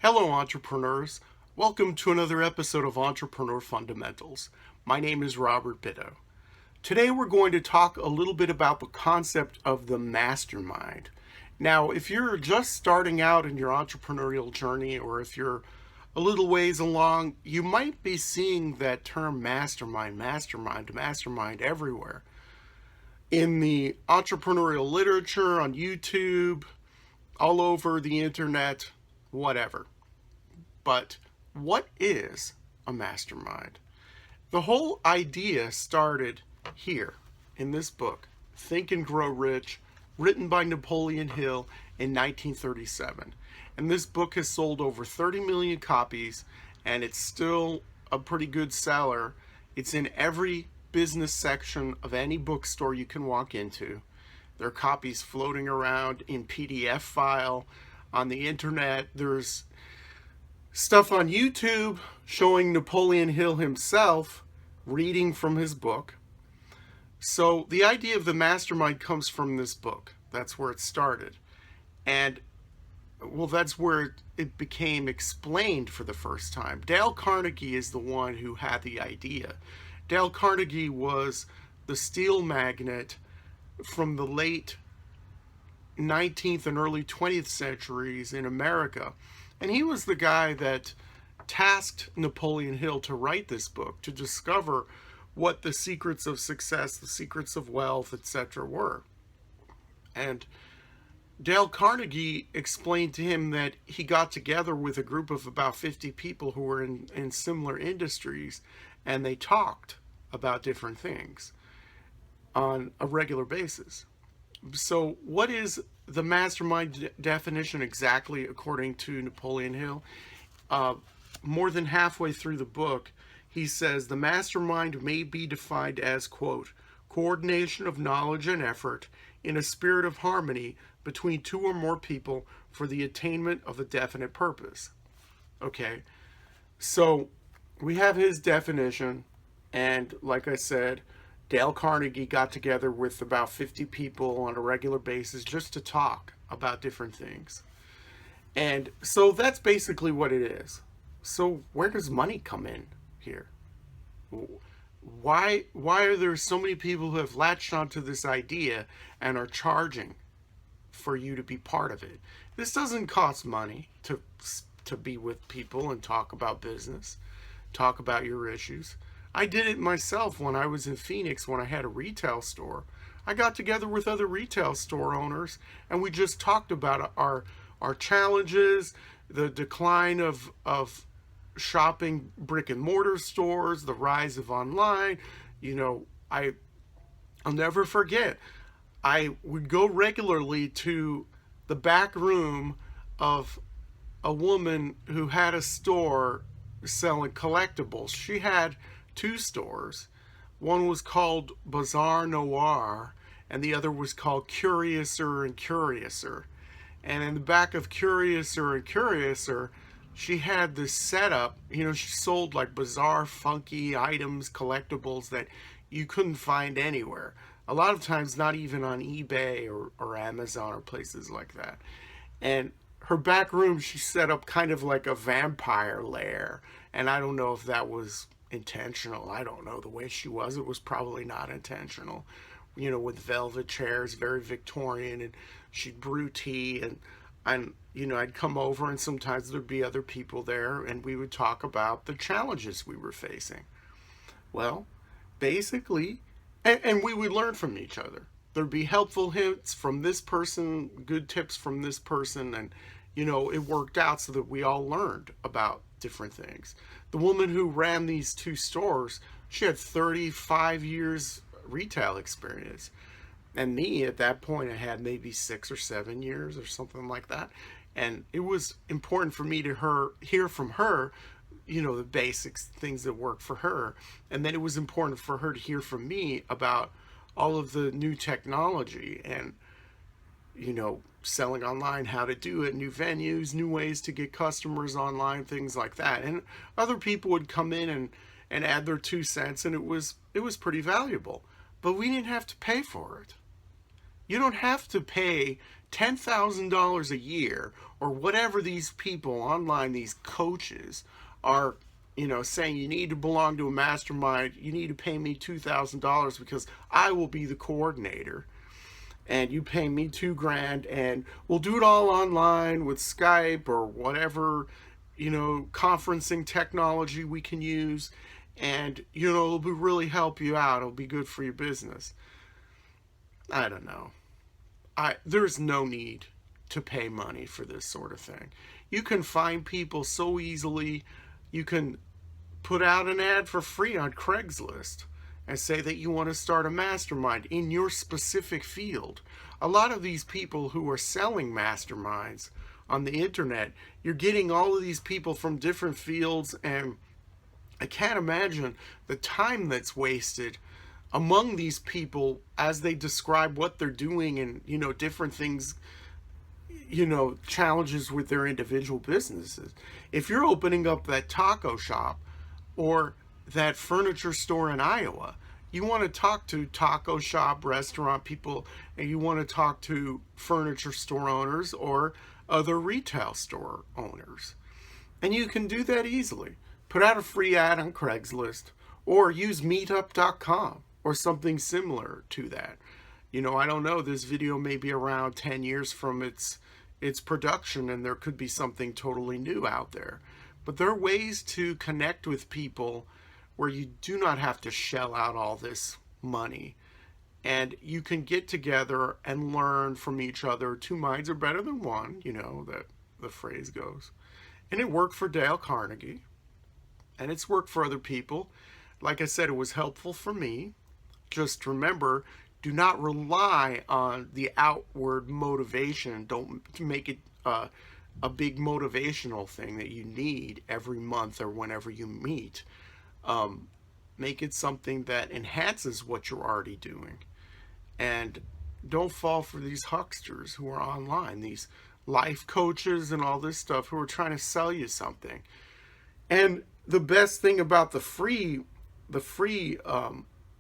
Hello, entrepreneurs. Welcome to another episode of Entrepreneur Fundamentals. My name is Robert Bitto. Today we're going to talk a little bit about the concept of the mastermind. Now, if you're just starting out in your entrepreneurial journey, or if you're a little ways along, you might be seeing that term mastermind everywhere. In the entrepreneurial literature, on YouTube, all over the internet, whatever. But what is a mastermind? The whole idea started here in this book, Think and Grow Rich, written by Napoleon Hill in 1937. And this book has sold over 30 million copies, and it's still a pretty good seller. It's in every business section of any bookstore you can walk into. There are copies floating around in PDF file on the internet. There's stuff on YouTube showing Napoleon Hill himself reading from his book. So the idea of the mastermind comes from this book. That's where it started. And well, that's where it became explained for the first time. Dale Carnegie is the one who had the idea. Dale Carnegie was the steel magnate from the late 19th and early 20th centuries in America. And he was the guy that tasked Napoleon Hill to write this book, to discover what the secrets of success, the secrets of wealth, etc. were. And Dale Carnegie explained to him that he got together with a group of about 50 people who were in similar industries, and they talked about different things on a regular basis. So what is the mastermind definition exactly according to Napoleon Hill? More than halfway through the book, he says the mastermind may be defined as, quote, coordination of knowledge and effort in a spirit of harmony between two or more people for the attainment of a definite purpose. Okay, so we have his definition, and like I said, Dale Carnegie got together with about 50 people on a regular basis just to talk about different things. And so that's basically what it is. So where does money come in here? Why are there so many people who have latched onto this idea and are charging for you to be part of it? This doesn't cost money to be with people and talk about business, talk about your issues. I did it myself when I was in Phoenix when I had a retail store. I got together with other retail store owners and we just talked about our challenges, the decline of shopping brick and mortar stores, the rise of online. I'll never forget. I would go regularly to the back room of a woman who had a store selling collectibles. She had two stores. One was called Bazaar Noir, and the other was called Curiouser and Curiouser. And in the back of Curiouser and Curiouser, she had this setup. She sold like bizarre, funky items, collectibles that you couldn't find anywhere. A lot of times not even on eBay or Amazon or places like that. And her back room, she set up kind of like a vampire lair. And I don't know if that was intentional. I don't know. The way she was, it was probably not intentional. With velvet chairs, very Victorian, and she'd brew tea, and I'd come over, and sometimes there'd be other people there, and we would talk about the challenges we were facing. Well, basically, and we would learn from each other. There'd be helpful hints from this person, good tips from this person, and it worked out so that we all learned about different things. The woman who ran these two stores, she had 35 years retail experience. And me, at that point, I had maybe 6 or 7 years or something like that. And it was important for me to hear from her, the basics, things that worked for her. And then it was important for her to hear from me about all of the new technology and, selling online, how to do it, new venues, new ways to get customers online, things like that. And other people would come in and add their 2 cents, and it was pretty valuable. But we didn't have to pay for it. You don't have to pay $10,000 a year or whatever these people online, these coaches, are, saying you need to belong to a mastermind. You need to pay me $2,000 because I will be the coordinator. And you pay me $2,000 and we'll do it all online with Skype or whatever, conferencing technology we can use. And, it'll really help you out. It'll be good for your business. I don't know. There's no need to pay money for this sort of thing. You can find people so easily. You can put out an ad for free on Craigslist and say that you want to start a mastermind in your specific field. A lot of these people who are selling masterminds on the internet, you're getting all of these people from different fields, and I can't imagine the time that's wasted among these people as they describe what they're doing and, different things, challenges with their individual businesses. If you're opening up that taco shop or that furniture store in Iowa, you want to talk to taco shop, restaurant people, and you want to talk to furniture store owners or other retail store owners. And you can do that easily. Put out a free ad on Craigslist or use meetup.com or something similar to that. I don't know, this video may be around 10 years from its production, and there could be something totally new out there. But there are ways to connect with people where you do not have to shell out all this money. And you can get together and learn from each other. Two minds are better than one, that the phrase goes. And it worked for Dale Carnegie. And it's worked for other people. Like I said, it was helpful for me. Just remember, do not rely on the outward motivation. Don't make it a big motivational thing that you need every month or whenever you meet. Make it something that enhances what you're already doing. And don't fall for these hucksters who are online, these life coaches and all this stuff who are trying to sell you something. And the best thing about the free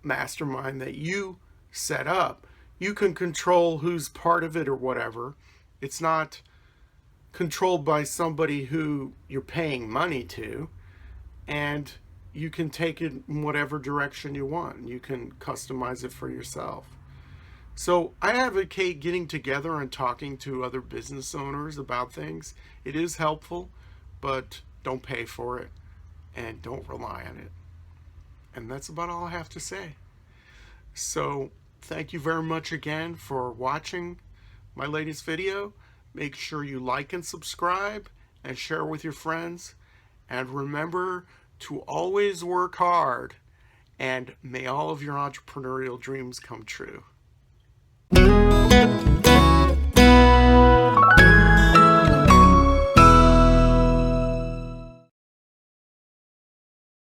mastermind that you set up, you can control who's part of it or whatever. It's not controlled by somebody who you're paying money to, and you can take it in whatever direction you want. You can customize it for yourself. So I advocate getting together and talking to other business owners about things. It is helpful, but don't pay for it and don't rely on it. And that's about all I have to say. So thank you very much again for watching my latest video. Make sure you like and subscribe and share with your friends. And remember to always work hard, and may all of your entrepreneurial dreams come true.